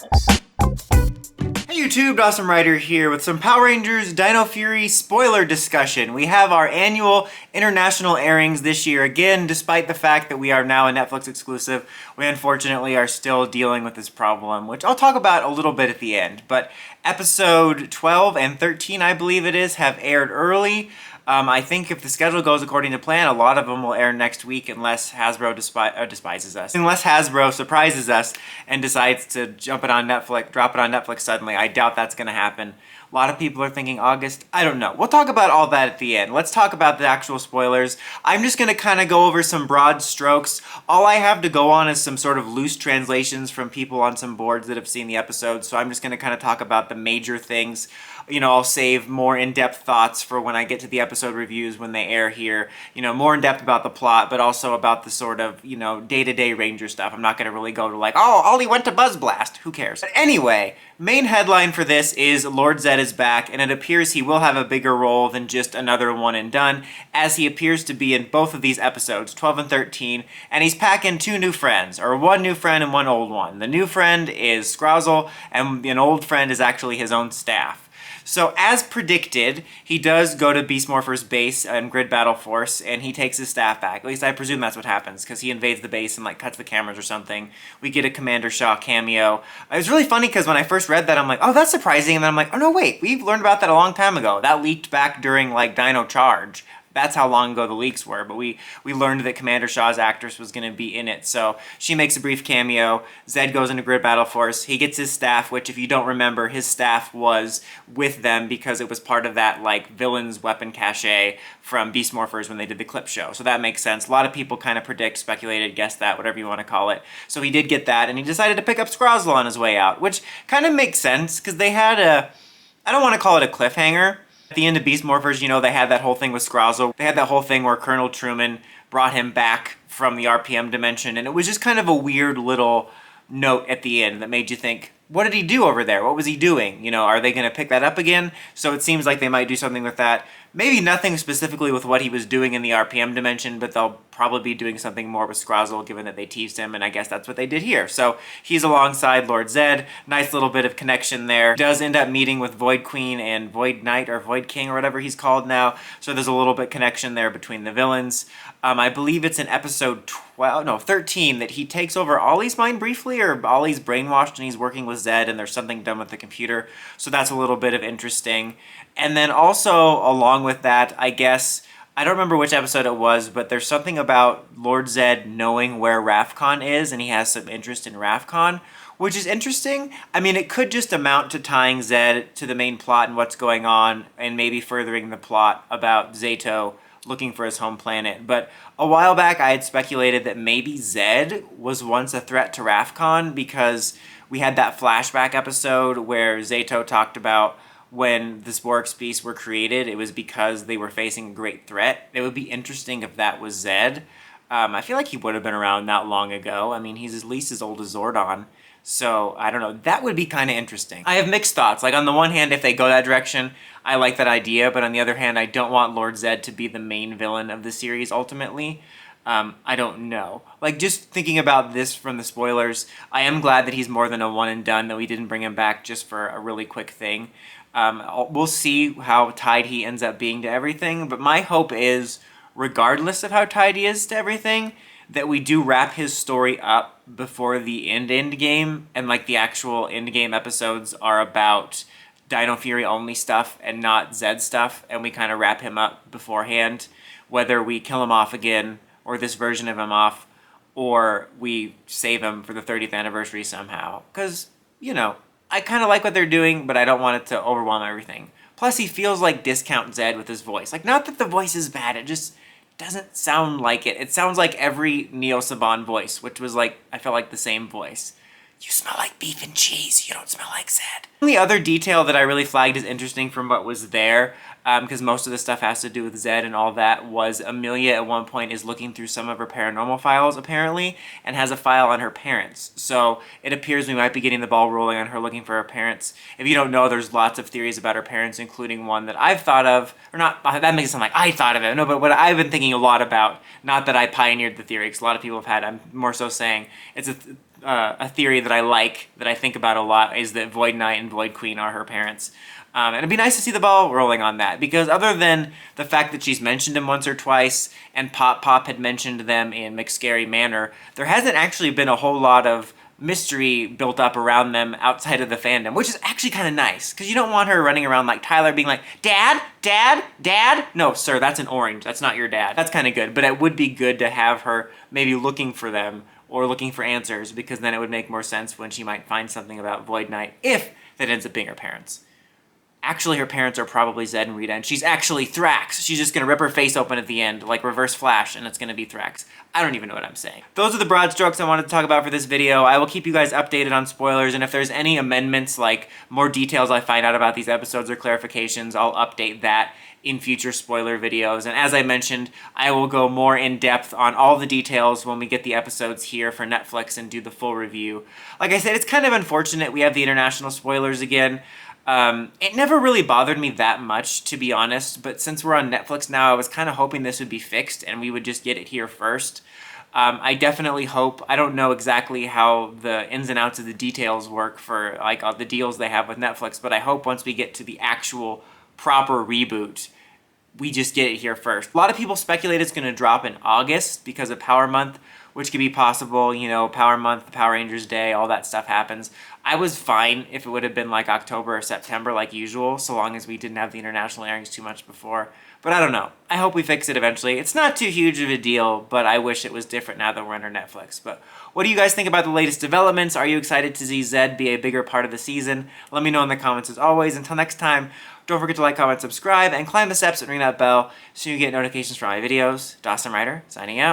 Hey YouTube, Awesome Rider here with some Power Rangers Dino Fury spoiler discussion. We have our annual international airings this year. Again, despite the fact that we are now a Netflix exclusive, we unfortunately are still dealing with this problem, which I'll talk about a little bit at the end. But episode 12 and 13, I believe it is, have aired early. I think if the schedule goes according to plan, a lot of them will air next week unless Hasbro despises us. Unless Hasbro surprises us and decides to drop it on Netflix suddenly. I doubt that's going to happen. A lot of people are thinking August. I don't know. We'll talk about all that at the end. Let's talk about the actual spoilers. I'm just going to kind of go over some broad strokes. All I have to go on is some sort of loose translations from people on some boards that have seen the episode, so I'm just going to kind of talk about the major things. You know, I'll save more in-depth thoughts for when I get to the episode reviews when they air here. You know, more in-depth about the plot, but also about the sort of, you know, day-to-day Ranger stuff. I'm not going to really go to like, oh, Ollie went to Buzz Blast. Who cares? But anyway, main headline for this is Lord Zedd is back, and it appears he will have a bigger role than just another one and done, as he appears to be in both of these episodes, 12 and 13, and he's packing two new friends, or one new friend and one old one. The new friend is Scrozzle, and an old friend is actually his own staff. So as predicted, he does go to Beast Morphers' base and Grid Battle Force, and he takes his staff back. At least I presume that's what happens, because he invades the base and like cuts the cameras or something. We get a Commander Shaw cameo. It was really funny because when I first read that, I'm like, oh, that's surprising. And then I'm like, oh no, wait, we've learned about that a long time ago. That leaked back during like Dino Charge. That's how long ago the leaks were, but we learned that Commander Shaw's actress was going to be in it, so she makes a brief cameo. Zedd goes into Grid Battle Force. He gets his staff, which if you don't remember, his staff was with them because it was part of that like villain's weapon cache from Beast Morphers when they did the clip show, so that makes sense. A lot of people kind of predict, speculated, guessed that, whatever you want to call it. So he did get that, and he decided to pick up Scrozzle on his way out, which kind of makes sense because they had I don't want to call it a cliffhanger. At the end of Beast Morphers, you know, they had that whole thing with Scrozzle. They had that whole thing where Colonel Truman brought him back from the RPM dimension, and it was just kind of a weird little note at the end that made you think, what did he do over there? What was he doing? You know, are they going to pick that up again? So it seems like they might do something with that. Maybe nothing specifically with what he was doing in the RPM dimension, but they'll probably be doing something more with Scrozzle, given that they teased him, and I guess that's what they did here. So he's alongside Lord Zedd. Nice little bit of connection there. Does end up meeting with Void Queen and Void Knight, or Void King, or whatever he's called now. So there's a little bit connection there between the villains. I believe it's in episode 13 that he takes over Ollie's mind briefly, or Ollie's brainwashed and he's working with Zedd and there's something done with the computer. So that's a little bit of interesting. And then also, along with that, I guess, I don't remember which episode it was, but there's something about Lord Zedd knowing where Rafkon is, and he has some interest in Rafkon, which is interesting. I mean, it could just amount to tying Zedd to the main plot and what's going on, and maybe furthering the plot about Zato looking for his home planet. But a while back, I had speculated that maybe Zedd was once a threat to Rafkon, because we had that flashback episode where Zato talked about when the Sporix beasts were created, it was because they were facing a great threat. It would be interesting if that was Zedd. I feel like he would have been around not long ago. I mean, he's at least as old as Zordon. So, I don't know. That would be kind of interesting. I have mixed thoughts. Like, on the one hand, if they go that direction, I like that idea. But on the other hand, I don't want Lord Zedd to be the main villain of the series, ultimately. I don't know. Like, just thinking about this from the spoilers, I am glad that he's more than a one and done, that we didn't bring him back just for a really quick thing. We'll see how tied he ends up being to everything, but my hope is, regardless of how tied he is to everything, that we do wrap his story up before the end game, and like the actual end game episodes are about Dino Fury only stuff and not Zedd stuff, and we kind of wrap him up beforehand, whether we kill him off again, or this version of him off, or we save him for the 30th anniversary somehow. Because, you know, I kind of like what they're doing, but I don't want it to overwhelm everything. Plus, he feels like Discount Zedd with his voice. Like, not that the voice is bad, it just doesn't sound like it. It sounds like every Neo Saban voice, which was like, I felt like the same voice. You smell like beef and cheese, you don't smell like Zedd. The other detail that I really flagged as interesting from what was there, because most of the stuff has to do with Zedd and all that, was Amelia at one point is looking through some of her paranormal files, apparently, and has a file on her parents. So it appears we might be getting the ball rolling on her looking for her parents. If you don't know, there's lots of theories about her parents, including one that I've thought of, or not, that makes it sound like I thought of it, no, but what I've been thinking a lot about, not that I pioneered the theory, because a lot of people have had, I'm more so saying, it's a theory that I like, that I think about a lot, is that Void Knight and Void Queen are her parents. And it'd be nice to see the ball rolling on that, because other than the fact that she's mentioned him once or twice, and Pop had mentioned them in McScary Manor, there hasn't actually been a whole lot of mystery built up around them outside of the fandom, which is actually kind of nice, because you don't want her running around like Tyler being like, Dad? Dad? Dad? No, sir, that's an orange. That's not your dad. That's kind of good, but it would be good to have her maybe looking for them or looking for answers, because then it would make more sense when she might find something about Void Knight, if that ends up being her parents. Actually, her parents are probably Zedd and Rita, and she's actually Thrax. She's just gonna rip her face open at the end, like Reverse Flash, and it's gonna be Thrax. I don't even know what I'm saying. Those are the broad strokes I wanted to talk about for this video. I will keep you guys updated on spoilers, and if there's any amendments, like more details I find out about these episodes or clarifications, I'll update that in future spoiler videos. And as I mentioned, I will go more in depth on all the details when we get the episodes here for Netflix and do the full review. Like I said, it's kind of unfortunate we have the international spoilers again. It never really bothered me that much, to be honest, but since we're on Netflix now, I was kind of hoping this would be fixed and we would just get it here first. I definitely hope, I don't know exactly how the ins and outs of the details work for like all the deals they have with Netflix, but I hope once we get to the actual proper reboot, we just get it here first. A lot of people speculate it's going to drop in August because of Power Month, which could be possible. You know, Power Month, Power Rangers Day, all that stuff happens. I was fine if it would have been like October or September like usual, so long as we didn't have the international airings too much before. But I don't know. I hope we fix it eventually. It's not too huge of a deal, but I wish it was different now that we're under Netflix. But what do you guys think about the latest developments? Are you excited to see Zedd be a bigger part of the season? Let me know in the comments as always. Until next time, don't forget to like, comment, subscribe, and climb the steps and ring that bell so you get notifications for my videos. Dawson Ryder, signing out.